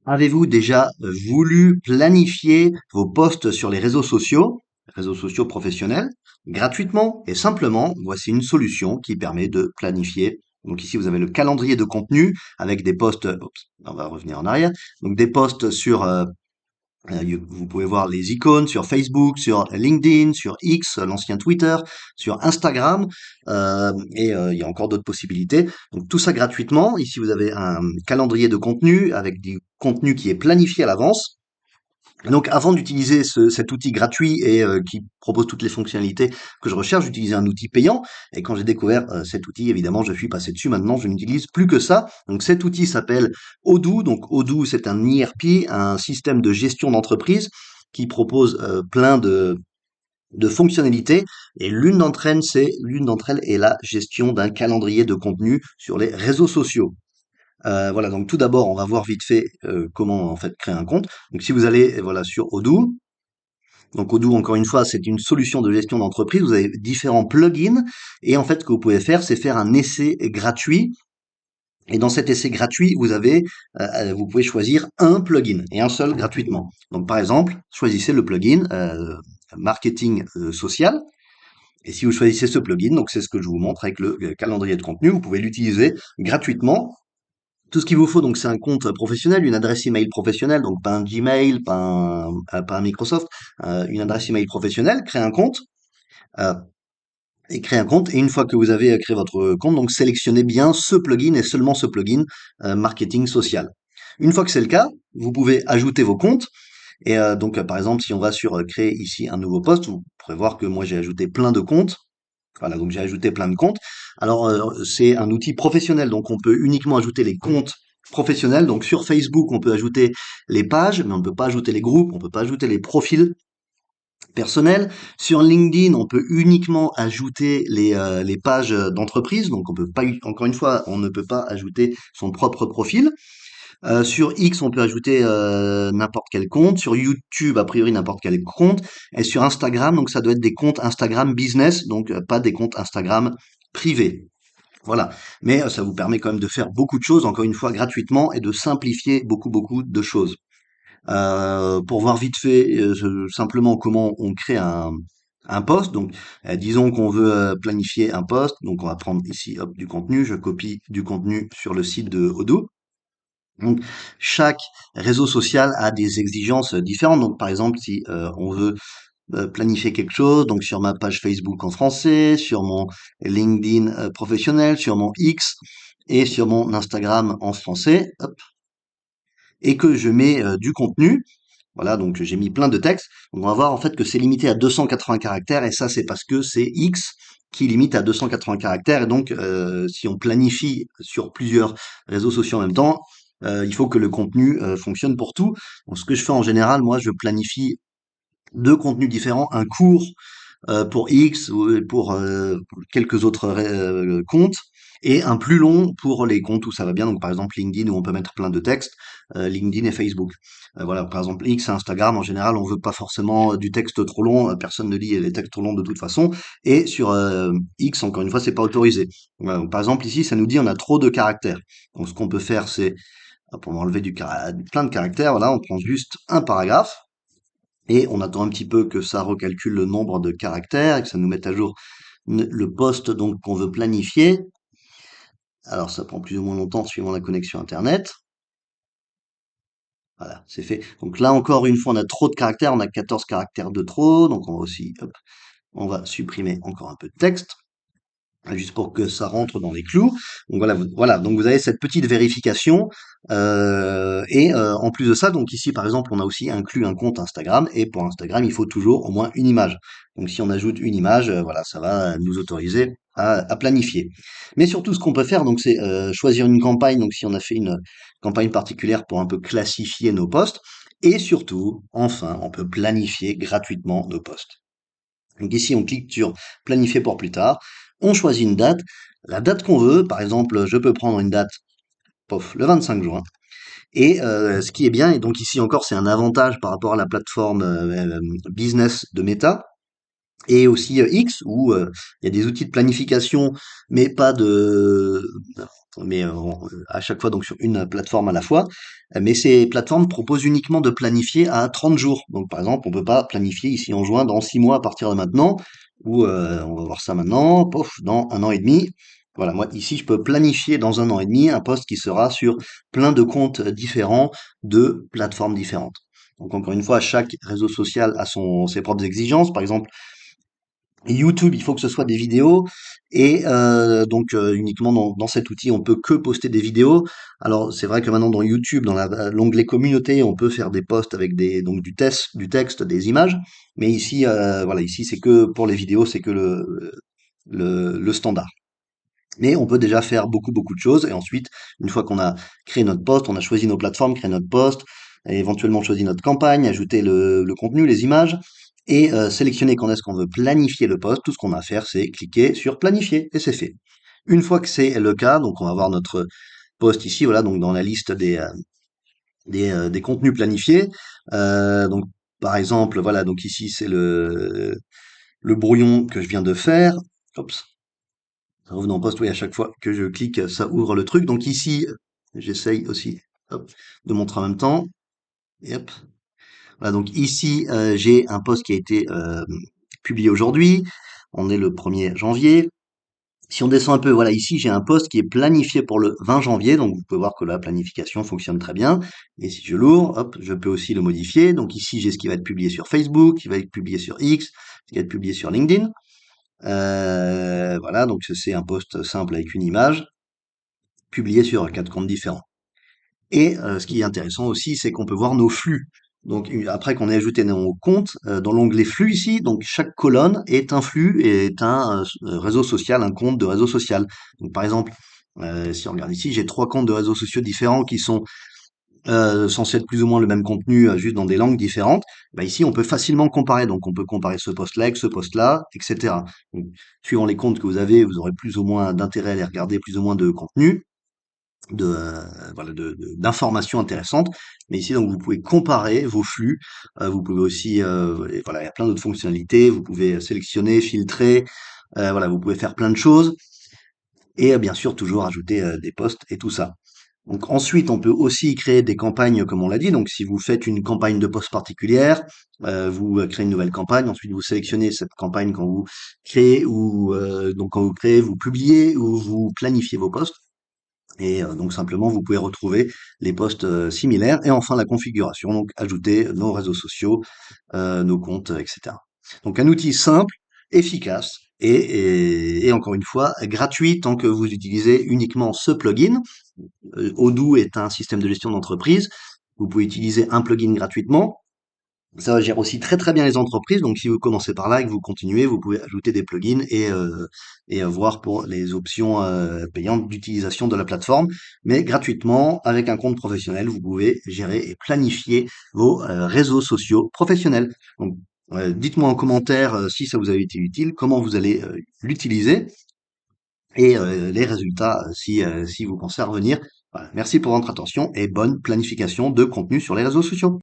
Avez-vous déjà voulu planifier vos posts sur les réseaux sociaux professionnels, gratuitement et simplement? Voici une solution qui permet de planifier. Donc ici, vous avez le calendrier de contenu avec des posts, oups, on va revenir en arrière, donc des posts sur vous pouvez voir les icônes sur Facebook, sur LinkedIn, sur X, l'ancien Twitter, sur Instagram, il y a encore d'autres possibilités. Donc tout ça gratuitement. Ici, vous avez un calendrier de contenu avec du contenu qui est planifié à l'avance. Et donc, avant d'utiliser cet outil gratuit et qui propose toutes les fonctionnalités que je recherche, j'utilisais un outil payant. Et quand j'ai découvert cet outil, évidemment, je suis passé dessus. Maintenant, je n'utilise plus que ça. Donc, cet outil s'appelle Odoo. Donc, Odoo, c'est un ERP, un système de gestion d'entreprise qui propose plein de fonctionnalités. Et l'une d'entre elles est la gestion d'un calendrier de contenu sur les réseaux sociaux. Voilà, donc tout d'abord, on va voir vite fait comment en fait créer un compte. Donc si vous allez voilà sur Odoo, donc Odoo encore une fois, c'est une solution de gestion d'entreprise. Vous avez différents plugins et en fait, ce que vous pouvez faire, c'est faire un essai gratuit. Et dans cet essai gratuit, vous pouvez choisir un plugin et un seul gratuitement. Donc par exemple, choisissez le plugin marketing social. Et si vous choisissez ce plugin, donc c'est ce que je vous montre avec le calendrier de contenu, vous pouvez l'utiliser gratuitement. Tout ce qu'il vous faut, donc, c'est un compte professionnel, une adresse email professionnelle, donc pas un Gmail, pas un Microsoft, une adresse email professionnelle, euh, créer un compte, et une fois que vous avez créé votre compte, donc sélectionnez bien ce plugin et seulement ce plugin marketing social. Une fois que c'est le cas, vous pouvez ajouter vos comptes, et par exemple, si on va sur créer ici un nouveau poste, vous pourrez voir que moi j'ai ajouté plein de comptes. Voilà, donc j'ai ajouté plein de comptes. Alors, c'est un outil professionnel, donc on peut uniquement ajouter les comptes professionnels. Donc sur Facebook, on peut ajouter les pages, mais on ne peut pas ajouter les groupes, on ne peut pas ajouter les profils personnels. Sur LinkedIn, on peut uniquement ajouter les pages d'entreprise. Donc on peut pas, encore une fois, on ne peut pas ajouter son propre profil. Sur X, on peut ajouter n'importe quel compte. Sur YouTube, a priori, n'importe quel compte. Et sur Instagram, donc ça doit être des comptes Instagram business, donc pas des comptes Instagram privés. Voilà. Mais ça vous permet quand même de faire beaucoup de choses, encore une fois, gratuitement et de simplifier beaucoup, beaucoup de choses. Pour voir vite fait simplement comment on crée un post. Donc, disons qu'on veut planifier un post. Donc, on va prendre ici hop, du contenu. Je copie du contenu sur le site de Odoo. Donc, chaque réseau social a des exigences différentes. Donc, par exemple, si on veut planifier quelque chose, donc sur ma page Facebook en français, sur mon LinkedIn professionnel, sur mon X et sur mon Instagram en français, hop, et que je mets du contenu, voilà, donc j'ai mis plein de textes, on va voir en fait que c'est limité à 280 caractères, et ça c'est parce que c'est X qui limite à 280 caractères, et donc si on planifie sur plusieurs réseaux sociaux en même temps, il faut que le contenu fonctionne pour tout. Donc ce que je fais en général, moi je planifie deux contenus différents, un court pour X ou pour quelques autres comptes, et un plus long pour les comptes où ça va bien. Donc par exemple LinkedIn où on peut mettre plein de textes, LinkedIn et Facebook. Voilà, par exemple X et Instagram, en général, on veut pas forcément du texte trop long, personne ne lit les textes trop longs de toute façon. Et sur X, encore une fois, c'est pas autorisé. Voilà, donc, par exemple ici, ça nous dit on a trop de caractères. Donc ce qu'on peut faire, c'est hop, on va enlever plein de caractères. Voilà, on prend juste un paragraphe. Et on attend un petit peu que ça recalcule le nombre de caractères et que ça nous mette à jour le poste donc qu'on veut planifier. Alors ça prend plus ou moins longtemps suivant la connexion internet. Voilà, c'est fait. Donc là encore une fois, on a trop de caractères, on a 14 caractères de trop, donc on va aussi, hop, on va supprimer encore un peu de texte, juste pour que ça rentre dans les clous. Donc voilà, donc vous avez cette petite vérification. En plus de ça, donc ici par exemple, on a aussi inclus un compte Instagram, et pour Instagram, il faut toujours au moins une image. Donc si on ajoute une image, voilà, ça va nous autoriser à planifier. Mais surtout, ce qu'on peut faire, donc c'est choisir une campagne. Donc si on a fait une campagne particulière pour un peu classifier nos posts, et surtout, enfin, on peut planifier gratuitement nos posts. Donc ici, on clique sur planifier pour plus tard. On choisit une date, la date qu'on veut. Par exemple, je peux prendre une date, pof, le 25 juin. Et ce qui est bien, et donc ici encore, c'est un avantage par rapport à la plateforme business de Meta, Et aussi X où il y a des outils de planification, mais pas de, mais à chaque fois donc sur une plateforme à la fois. Mais ces plateformes proposent uniquement de planifier à 30 jours. Donc par exemple, on peut pas planifier ici en juin dans 6 mois à partir de maintenant, ou on va voir ça maintenant, pof, dans un an et demi. Voilà, moi ici je peux planifier dans un an et demi un post qui sera sur plein de comptes différents de plateformes différentes. Donc encore une fois, chaque réseau social a ses propres exigences. Par exemple, YouTube, il faut que ce soit des vidéos et donc uniquement dans cet outil, on peut que poster des vidéos. Alors c'est vrai que maintenant dans YouTube, dans l'onglet communauté, on peut faire des posts avec du texte, des images, mais ici voilà, ici c'est que pour les vidéos, c'est que le standard. Mais on peut déjà faire beaucoup de choses et ensuite, une fois qu'on a créé notre post, on a choisi nos plateformes, créé notre post, et éventuellement choisi notre campagne, ajouter le contenu, les images et sélectionner quand est-ce qu'on veut planifier le post. Tout ce qu'on a à faire, c'est cliquer sur planifier et c'est fait. Une fois que c'est le cas, donc on va voir notre post ici, voilà, donc dans la liste des contenus planifiés. Donc par exemple, voilà, donc ici c'est le brouillon que je viens de faire. Hop, revenons au poste, oui, à chaque fois que je clique, ça ouvre le truc. Donc ici, j'essaye aussi, hop, de montrer en même temps. Et hop. Voilà, donc ici, j'ai un post qui a été publié aujourd'hui. On est le 1er janvier. Si on descend un peu, voilà, ici, j'ai un post qui est planifié pour le 20 janvier. Donc, vous pouvez voir que la planification fonctionne très bien. Et si je l'ouvre, hop, je peux aussi le modifier. Donc ici, j'ai ce qui va être publié sur Facebook, qui va être publié sur X, ce qui va être publié sur LinkedIn. Voilà, donc c'est un post simple avec une image publié sur 4 comptes différents. Et ce qui est intéressant aussi, c'est qu'on peut voir nos flux. Donc après qu'on ait ajouté nos comptes, dans l'onglet flux ici, donc chaque colonne est un flux et est un réseau social, un compte de réseau social. Donc par exemple, si on regarde ici, j'ai 3 comptes de réseaux sociaux différents qui sont censés être plus ou moins le même contenu, juste dans des langues différentes. Bah ici, on peut facilement comparer. Donc on peut comparer ce post-là avec ce post-là, etc. Donc, suivant les comptes que vous avez, vous aurez plus ou moins d'intérêt à les regarder, plus ou moins de contenu voilà d'informations intéressantes. Mais ici donc vous pouvez comparer vos flux. Vous pouvez aussi et voilà, il y a plein d'autres fonctionnalités. Vous pouvez sélectionner, filtrer. Voilà, vous pouvez faire plein de choses et bien sûr toujours ajouter des posts et tout ça. Donc ensuite, on peut aussi créer des campagnes, comme on l'a dit. Donc si vous faites une campagne de post particulière, vous créez une nouvelle campagne. Ensuite, vous sélectionnez cette campagne quand vous créez ou donc quand vous créez, vous publiez ou vous planifiez vos posts. Et donc simplement, vous pouvez retrouver les postes similaires. Et enfin, la configuration, donc ajouter nos réseaux sociaux, nos comptes, etc. Donc un outil simple, efficace et encore une fois, gratuit tant que vous utilisez uniquement ce plugin. Odoo est un système de gestion d'entreprise. Vous pouvez utiliser un plugin gratuitement. Ça gère aussi très bien les entreprises. Donc si vous commencez par là et que vous continuez, vous pouvez ajouter des plugins et voir pour les options payantes d'utilisation de la plateforme. Mais gratuitement, avec un compte professionnel, vous pouvez gérer et planifier vos réseaux sociaux professionnels. Donc dites-moi en commentaire si ça vous a été utile, comment vous allez l'utiliser et les résultats si vous pensez à revenir. Voilà. Merci pour votre attention et bonne planification de contenu sur les réseaux sociaux.